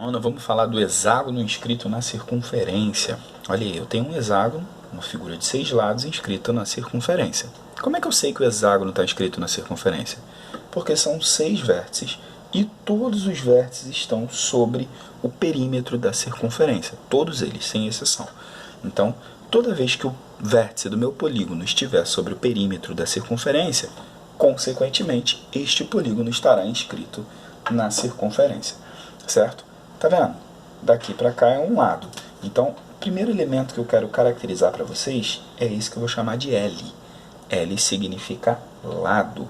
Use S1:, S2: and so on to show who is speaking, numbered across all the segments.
S1: Nós vamos falar do hexágono inscrito na circunferência. Olha aí, eu tenho um hexágono, uma figura de 6 lados inscrita na circunferência. Como é que eu sei que o hexágono está inscrito na circunferência? Porque são 6 vértices e todos os vértices estão sobre o perímetro da circunferência. Todos eles, sem exceção. Então, toda vez que o vértice do meu polígono estiver sobre o perímetro da circunferência, consequentemente, este polígono estará inscrito na circunferência. Certo? Tá vendo? Daqui para cá é um lado. Então, o primeiro elemento que eu quero caracterizar para vocês é esse que eu vou chamar de L. L significa lado.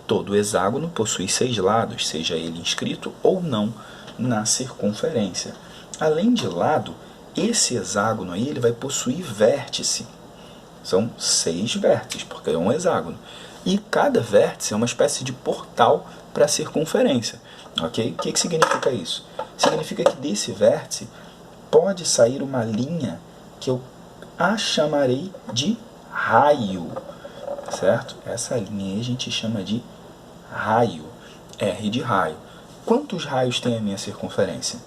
S1: Todo hexágono possui 6 lados, seja ele inscrito ou não na circunferência. Além de lado, esse hexágono aí ele vai possuir vértice. São 6 vértices, porque é um hexágono. E cada vértice é uma espécie de portal para a circunferência. Okay? O que significa isso? Significa que desse vértice pode sair uma linha que eu a chamarei de raio. Certo? Essa linha aí a gente chama de raio. R de raio. Quantos raios tem a minha circunferência?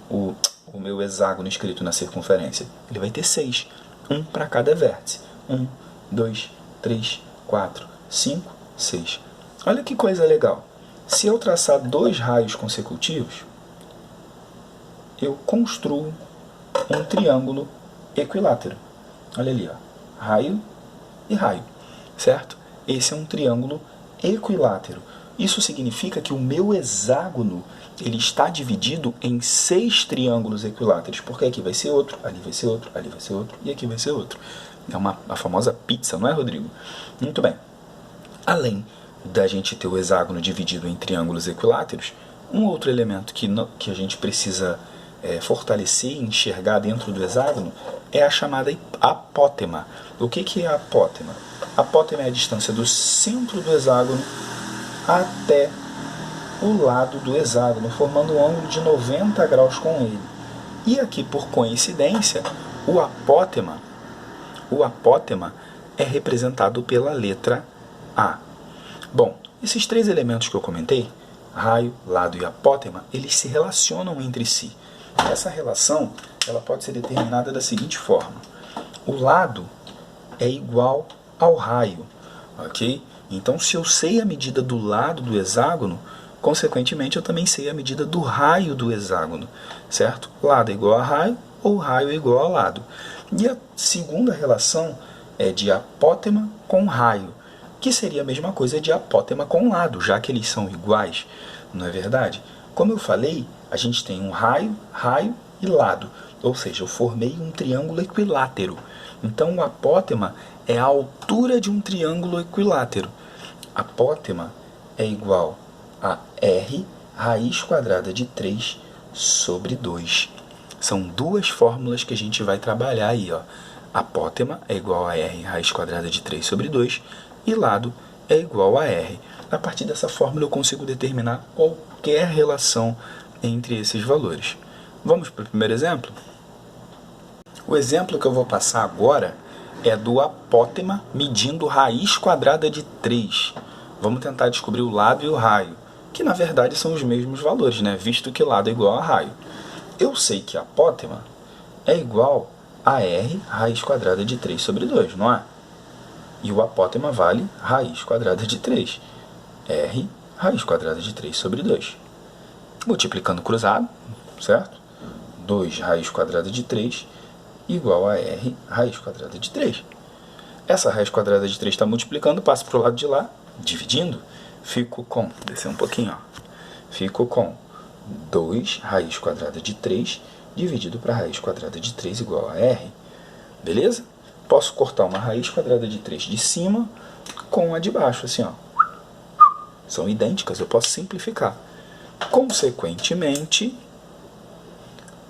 S1: O meu hexágono escrito na circunferência? Ele vai ter 6. Um para cada vértice. 1, 2, 3, 4, 5, 6. Olha que coisa legal. Se eu traçar 2 raios consecutivos, eu construo um triângulo equilátero. Olha ali, ó. Raio e raio, certo? Esse é um triângulo equilátero. Isso significa que o meu hexágono ele está dividido em 6 triângulos equiláteros, porque aqui vai ser outro, ali vai ser outro, ali vai ser outro e aqui vai ser outro. É a famosa pizza, não é, Rodrigo? Muito bem. Além da gente ter o hexágono dividido em triângulos equiláteros, um outro elemento que a gente precisa fortalecer e enxergar dentro do hexágono é a chamada apótema. O que é a apótema? A apótema é a distância do centro do hexágono até o lado do hexágono, formando um ângulo de 90 graus com ele. E aqui, por coincidência, o apótema é representado pela letra A. Bom, esses 3 elementos que eu comentei, raio, lado e apótema, eles se relacionam entre si. Essa relação ela pode ser determinada da seguinte forma. O lado é igual ao raio, ok? Então, se eu sei a medida do lado do hexágono, consequentemente, eu também sei a medida do raio do hexágono, certo? Lado é igual a raio ou raio é igual a lado. E a segunda relação é de apótema com raio, que seria a mesma coisa de apótema com lado, já que eles são iguais, não é verdade? Como eu falei, a gente tem um raio, raio e lado, ou seja, eu formei um triângulo equilátero. Então, o apótema é a altura de um triângulo equilátero. Apótema é igual a R raiz quadrada de 3 sobre 2. São 2 fórmulas que a gente vai trabalhar aí, ó. Apótema é igual a R raiz quadrada de 3 sobre 2 e lado é igual a R. A partir dessa fórmula eu consigo determinar qualquer relação entre esses valores. Vamos para o primeiro exemplo? O exemplo que eu vou passar agora é do apótema medindo raiz quadrada de 3. Vamos tentar descobrir o lado e o raio, que na verdade são os mesmos valores, né? Visto que lado é igual a raio. Eu sei que apótema é igual a R raiz quadrada de 3 sobre 2, não é? E o apótema vale raiz quadrada de 3. R raiz quadrada de 3 sobre 2. Multiplicando cruzado, certo? 2 raiz quadrada de 3 igual a R raiz quadrada de 3. Essa raiz quadrada de 3 está multiplicando, passo para o lado de lá, dividindo, fico com, descer um pouquinho, ó, fico com 2 raiz quadrada de 3 dividido para raiz quadrada de 3 igual a R. Beleza? Posso cortar uma raiz quadrada de 3 de cima com a de baixo, assim, ó. São idênticas, eu posso simplificar. Consequentemente,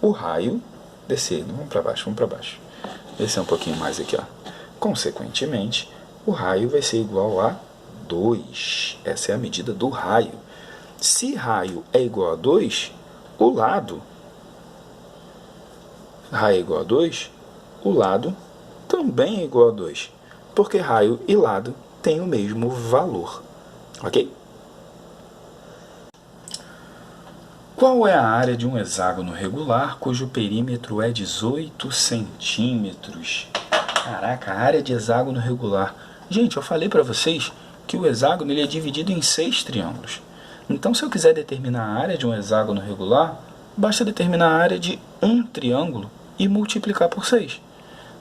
S1: o raio descendo, vamos para baixo. Descer um pouquinho mais aqui, ó. Consequentemente, o raio vai ser igual a 2. Essa é a medida do raio. Se raio é igual a 2, o lado raio é igual a 2, o lado também é igual a 2, porque raio e lado têm o mesmo valor, ok? Qual é a área de um hexágono regular cujo perímetro é 18 centímetros? Caraca, a área de hexágono regular. Gente, eu falei para vocês que o hexágono ele é dividido em 6 triângulos. Então, se eu quiser determinar a área de um hexágono regular, basta determinar a área de um triângulo e multiplicar por 6,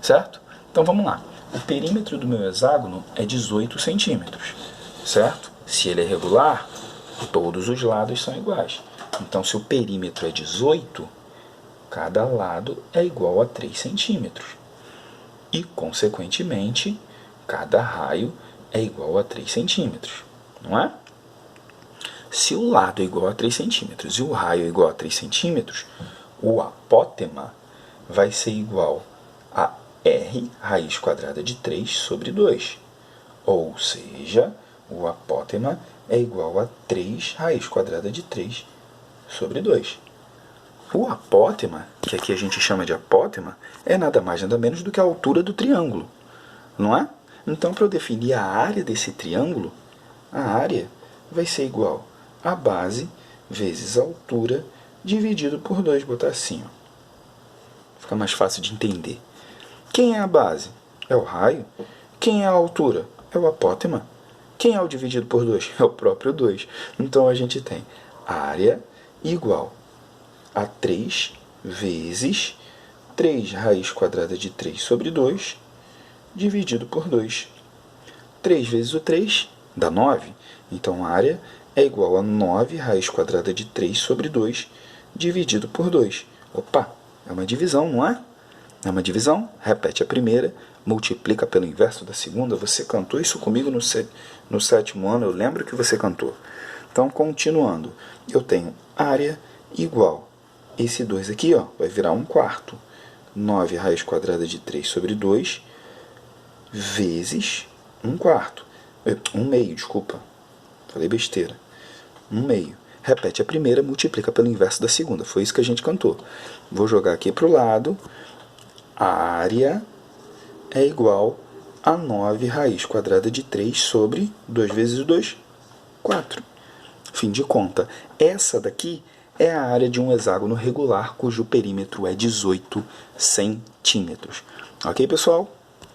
S1: certo? Então, vamos lá. O perímetro do meu hexágono é 18 centímetros, certo? Se ele é regular, todos os lados são iguais. Então, se o perímetro é 18, cada lado é igual a 3 centímetros. E, consequentemente, cada raio é igual a 3 centímetros, não é? Se o lado é igual a 3 centímetros e o raio é igual a 3 centímetros, o apótema vai ser igual a r raiz quadrada de 3 sobre 2. Ou seja, o apótema é igual a 3 raiz quadrada de 3 sobre 2. O apótema, que aqui a gente chama de apótema, é nada mais nada menos do que a altura do triângulo, não é? Então, para eu definir a área desse triângulo, a área vai ser igual a base vezes a altura dividido por 2, botar assim, ó. Fica mais fácil de entender. Quem é a base? É o raio. Quem é a altura? É o apótema. Quem é o dividido por 2? É o próprio 2. Então, a gente tem área igual a 3 vezes 3 raiz quadrada de 3 sobre 2, dividido por 2. 3 vezes o 3 dá 9. Então, a área é igual a 9 raiz quadrada de 3 sobre 2, dividido por 2. Opa, é uma divisão, não é? É uma divisão. Repete a primeira, multiplica pelo inverso da segunda. Você cantou isso comigo no 7º ano, eu lembro que você cantou. Então, continuando, eu tenho área igual, esse 2 aqui, ó, vai virar 1/4. 9 raiz quadrada de 3 sobre 2, vezes 1/4. 1/2, desculpa. Falei besteira. 1/2. Repete a primeira, multiplica pelo inverso da segunda. Foi isso que a gente cantou. Vou jogar aqui para o lado. A área é igual a 9 raiz quadrada de 3 sobre 2 vezes 2, 4. Fim de conta. Essa daqui é a área de um hexágono regular cujo perímetro é 18 centímetros. Ok, pessoal?